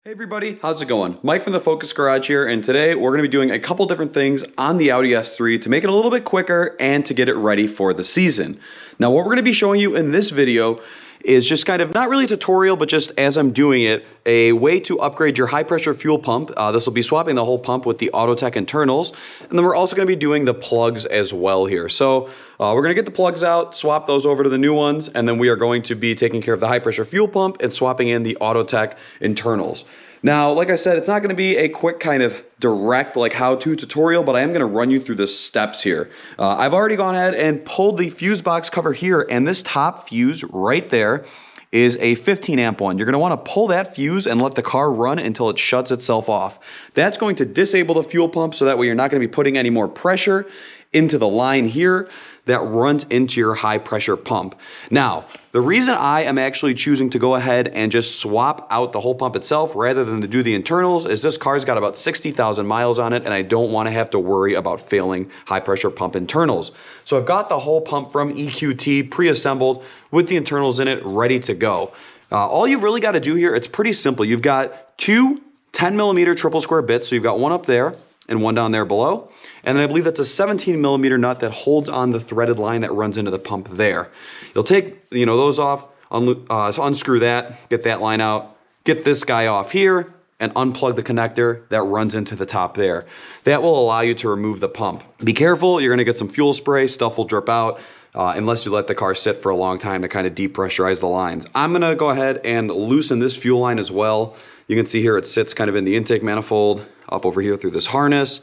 Hey everybody, how's it going? Mike from the Focus Garage here, and today we're going to be doing a couple different things on the Audi S3 to make it a little bit quicker and to get it ready for the season. Now what we're going to be showing you in this video is just kind of not really a tutorial, but just as I'm doing it, a way to upgrade your high pressure fuel pump. This will be swapping the whole pump with the Autotech internals, and then we're also going to be doing the plugs as well here. So we're going to get the plugs out, swap those over to the new ones, and then we are going to be taking care of the high pressure fuel pump and swapping in the Autotech internals. Now, like I said, it's not going to be a quick kind of direct like how-to tutorial, but I am going to run you through the steps here. I've already gone ahead and pulled the fuse box cover here, and this top fuse right there is a 15 amp one. You're going to want to pull that fuse and let the car run until it shuts itself off. That's going to disable the fuel pump, so that way you're not going to be putting any more pressure into the line here that runs into your high pressure pump. Now, the reason I am actually choosing to go ahead and just swap out the whole pump itself rather than to do the internals is this car's got about 60,000 miles on it, and I don't want to have to worry about failing high pressure pump internals. So I've got the whole pump from EQT pre-assembled with the internals in it ready to go. All you've really got to do here, it's pretty simple. You've got two 10mm triple square bits, so you've got one up there and one down there below. And then I believe that's a 17mm nut that holds on the threaded line that runs into the pump there. You'll take those off, so unscrew that, get that line out, get this guy off here, and unplug the connector that runs into the top there. That will allow you to remove the pump. Be careful, you're gonna get some fuel spray, stuff will drip out, unless you let the car sit for a long time to kind of depressurize the lines. I'm gonna go ahead and loosen this fuel line as well. You can see here it sits kind of in the intake manifold, up over here through this harness.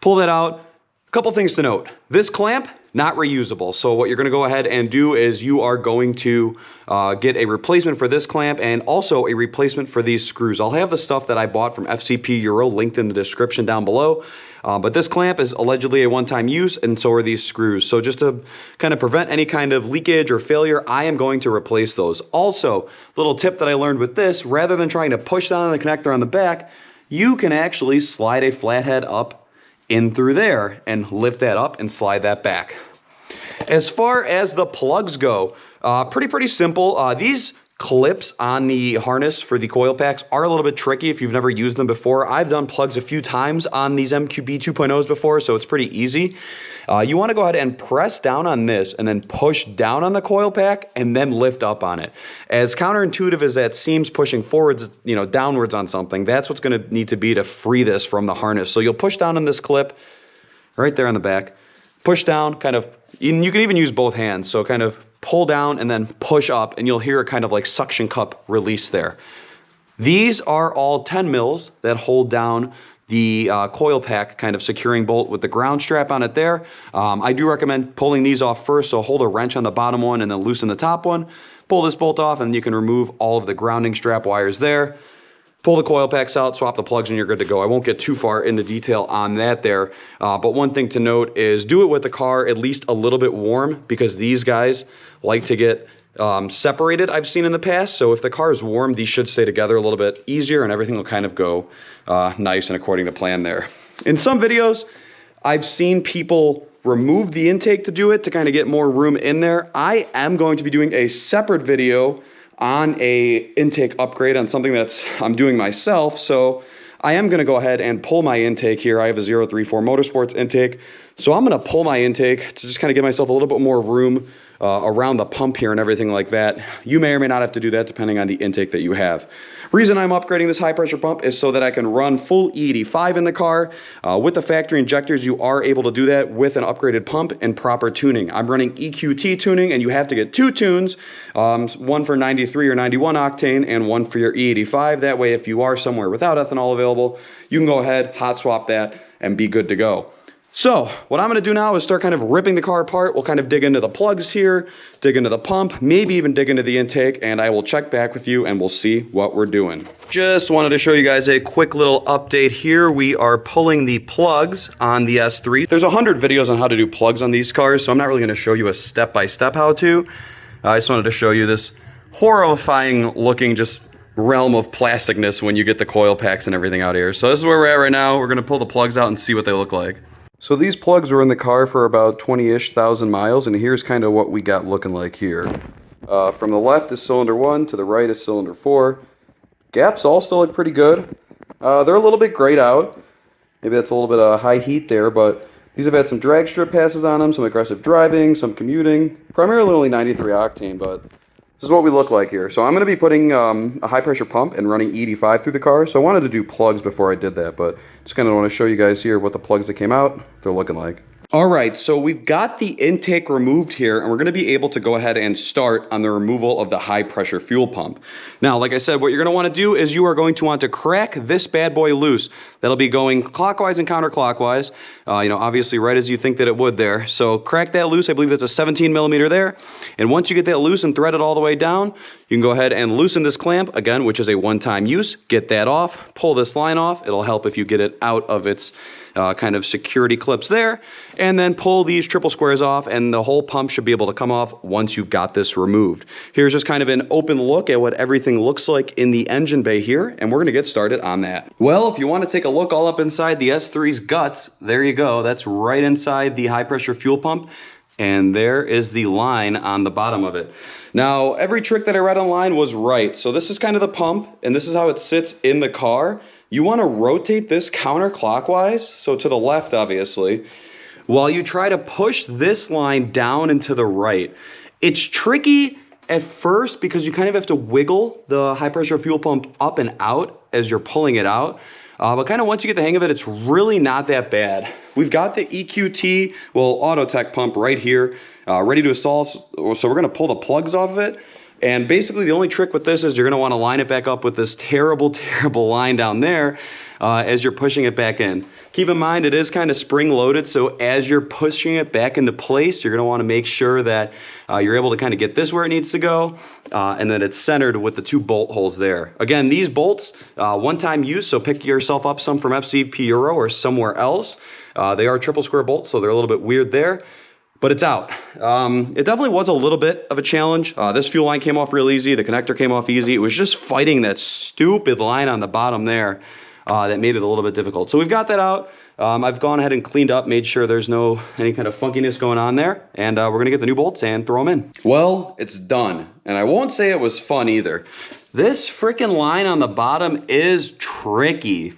Pull that out. A couple things to note. This clamp, not reusable. So what you're going to go ahead and do is you are going to get a replacement for this clamp and also a replacement for these screws. I'll have the stuff that I bought from FCP Euro linked in the description down below. But this clamp is allegedly a one-time use, and so are these screws. So just to kind of prevent any kind of leakage or failure, I am going to replace those. Also, little tip that I learned with this, rather than trying to push down on the connector on the back, you can actually slide a flathead up in through there and lift that up and slide that back. As far as the plugs go, pretty simple. These clips on the harness for the coil packs are a little bit tricky if you've never used them before. I've done plugs a few times on these MQB 2.0s before, so it's pretty easy. You want to go ahead and press down on this and then push down on the coil pack and then lift up on it. As counterintuitive as that seems, pushing forwards, downwards on something, that's what's going to need to be to free this from the harness. So you'll push down on this clip right there on the back, push down, kind of, and you can even use both hands. So kind of pull down and then push up, and you'll hear a kind of like suction cup release there. These are all 10 mils that hold down the coil pack kind of securing bolt with the ground strap on it there. I do recommend pulling these off first, so hold a wrench on the bottom one and then loosen the top one. Pull this bolt off and you can remove all of the grounding strap wires there. Pull the coil packs out, swap the plugs, and you're good to go. I won't get too far into detail on that there, but one thing to note is do it with the car at least a little bit warm, because these guys like to get separated, I've seen in the past. So if the car is warm, these should stay together a little bit easier and everything will kind of go nice and according to plan there. In some videos, I've seen people remove the intake to do it to kind of get more room in there. I am going to be doing a separate video on a intake upgrade on something I'm doing myself. So I am going to go ahead and pull my intake here. I have a 034 Motorsports intake. So I'm going to pull my intake to just kind of give myself a little bit more room around the pump here and everything like that. You may or may not have to do that depending on the intake that you have. Reason I'm upgrading this high pressure pump is so that I can run full E85 in the car. With the factory injectors, you are able to do that with an upgraded pump and proper tuning. I'm running EQT tuning, and you have to get two tunes, one for 93 or 91 octane and one for your E85. That way, if you are somewhere without ethanol available, you can go ahead, hot swap that, and be good to go. So what I'm going to do now is start kind of ripping the car apart. We'll kind of dig into the plugs here, dig into the pump, maybe even dig into the intake, and I will check back with you and we'll see what we're doing. Just wanted to show you guys a quick little update here. We are pulling the plugs on the S3. There's 100 videos on how to do plugs on these cars, so I'm not really going to show you a step-by-step how to. I just wanted to show you this horrifying looking just realm of plasticness when you get the coil packs and everything out here. So this is where we're at right now. We're going to pull the plugs out and see what they look like. So these plugs were in the car for about 20-ish thousand miles, and here's kind of what we got looking like here. From the left is cylinder 1, to the right is cylinder 4. Gaps all still look pretty good. They're a little bit grayed out. Maybe that's a little bit of high heat there, but these have had some drag strip passes on them, some aggressive driving, some commuting. Primarily only 93 octane, but this is what we look like here. So I'm going to be putting a high pressure pump and running E85 through the car. So I wanted to do plugs before I did that, but just kind of want to show you guys here what the plugs that came out, they're looking like. All right, so we've got the intake removed here, and we're gonna be able to go ahead and start on the removal of the high pressure fuel pump. Now, like I said, what you're gonna wanna do is you are going to want to crack this bad boy loose. That'll be going clockwise and counterclockwise, obviously right as you think that it would there. So crack that loose, I believe that's a 17 millimeter there. And once you get that loose and thread it all the way down, you can go ahead and loosen this clamp, again, which is a one-time use. Get that off, pull this line off. It'll help if you get it out of its kind of security clips there, and then pull these triple squares off, and the whole pump should be able to come off once you've got this removed. Here's just kind of an open look at what everything looks like in the engine bay here, and we're gonna get started on that. Well, if you want to take a look all up inside the S3's guts, there you go. That's right inside the high pressure fuel pump, and there is the line on the bottom of it. Now, every trick that I read online was right. So this is kind of the pump, and this is how it sits in the car. You want to rotate this counterclockwise, so to the left, obviously, while you try to push this line down and to the right. It's tricky at first because you kind of have to wiggle the high pressure fuel pump up and out as you're pulling it out. But kind of once you get the hang of it, it's really not that bad. We've got the EQT, Autotech pump right here, ready to install. So we're gonna pull the plugs off of it. And basically the only trick with this is you're gonna wanna line it back up with this terrible, terrible line down there as you're pushing it back in. Keep in mind, it is kind of spring loaded, so as you're pushing it back into place, you're gonna wanna make sure that you're able to kind of get this where it needs to go, and that it's centered with the two bolt holes there. Again, these bolts, one-time use, so pick yourself up some from FCP Euro or somewhere else. They are triple square bolts, so they're a little bit weird there. But it's out. It definitely was a little bit of a challenge. This fuel line came off real easy. The connector came off easy. It was just fighting that stupid line on the bottom there that made it a little bit difficult. So we've got that out. I've gone ahead and cleaned up, made sure there's any kind of funkiness going on there. And we're gonna get the new bolts and throw them in. Well, it's done. And I won't say it was fun either. This freaking line on the bottom is tricky.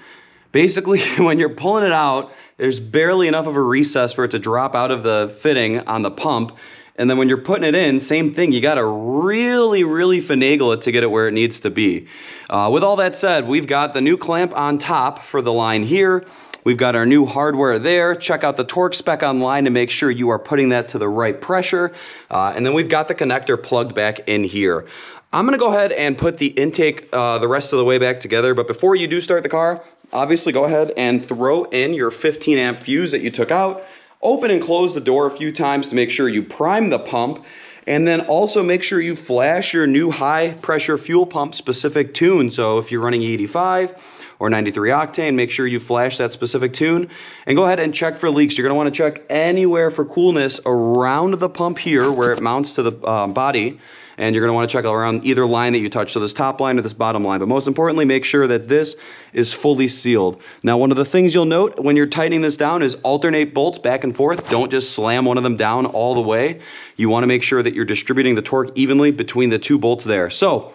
Basically, when you're pulling it out, there's barely enough of a recess for it to drop out of the fitting on the pump. And then when you're putting it in, same thing, you gotta really, really finagle it to get it where it needs to be. With all that said, we've got the new clamp on top for the line here. We've got our new hardware there. Check out the torque spec online to make sure you are putting that to the right pressure. And then we've got the connector plugged back in here. I'm gonna go ahead and put the intake the rest of the way back together, but before you do start the car, obviously go ahead and throw in your 15 amp fuse that you took out. Open and close the door a few times to make sure you prime the pump, and then also make sure you flash your new high pressure fuel pump specific tune. So if you're running E85 or 93 octane, make sure you flash that specific tune and go ahead and check for leaks. You're gonna wanna check anywhere for coolness around the pump here where it mounts to the body. And you're gonna wanna check around either line that you touch, so this top line or this bottom line. But most importantly, make sure that this is fully sealed. Now, one of the things you'll note when you're tightening this down is alternate bolts back and forth. Don't just slam one of them down all the way. You wanna make sure that you're distributing the torque evenly between the two bolts there. So,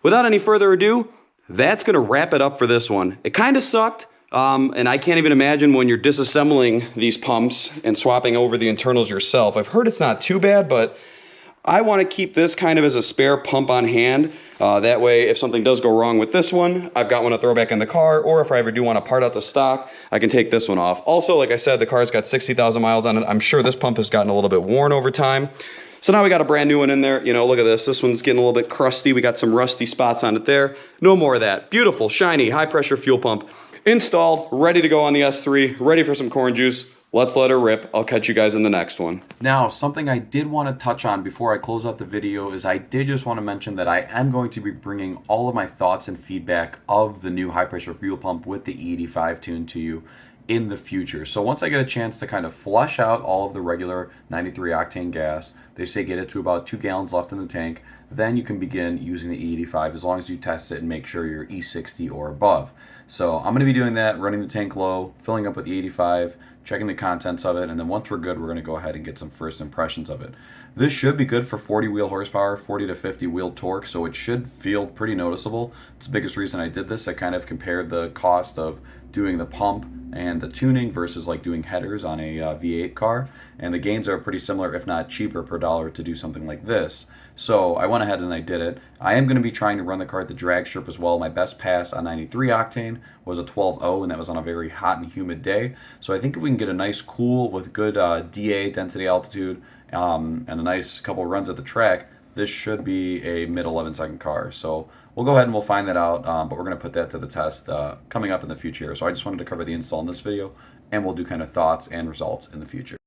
without any further ado, that's gonna wrap it up for this one. It kinda sucked. And I can't even imagine when you're disassembling these pumps and swapping over the internals yourself. I've heard it's not too bad, but I want to keep this kind of as a spare pump on hand. That way, if something does go wrong with this one, I've got one to throw back in the car, or if I ever do want to part out the stock, I can take this one off. Also, like I said, the car's got 60,000 miles on it. I'm sure this pump has gotten a little bit worn over time. So now we got a brand new one in there. You know, look at this. This one's getting a little bit crusty. We got some rusty spots on it there. No more of that. Beautiful, shiny, high pressure fuel pump installed, ready to go on the S3, ready for some corn juice. Let's let her rip. I'll catch you guys in the next one. Now, something I did want to touch on before I close out the video is I did just want to mention that I am going to be bringing all of my thoughts and feedback of the new high pressure fuel pump with the E85 tune to you in the future. So once I get a chance to kind of flush out all of the regular 93 octane gas, they say get it to about 2 gallons left in the tank, then you can begin using the E85 as long as you test it and make sure you're E60 or above. So I'm going to be doing that, running the tank low, filling up with the 85, checking the contents of it, and then once we're good, we're going to go ahead and get some first impressions of it. This should be good for 40 wheel horsepower, 40 to 50 wheel torque, so it should feel pretty noticeable. It's the biggest reason I did this. I kind of compared the cost of doing the pump and the tuning versus like doing headers on a V8 car, and the gains are pretty similar, if not cheaper per dollar to do something like this. So I went ahead and I did it. I am going to be trying to run the car at the drag strip as well. My best pass on 93 octane was a 12.0, and that was on a very hot and humid day. So I think if we can get a nice cool with good DA, density altitude, and a nice couple runs at the track, this should be a mid 11-second car. So we'll go ahead and we'll find that out, but we're going to put that to the test coming up in the future. So I just wanted to cover the install in this video, and we'll do kind of thoughts and results in the future.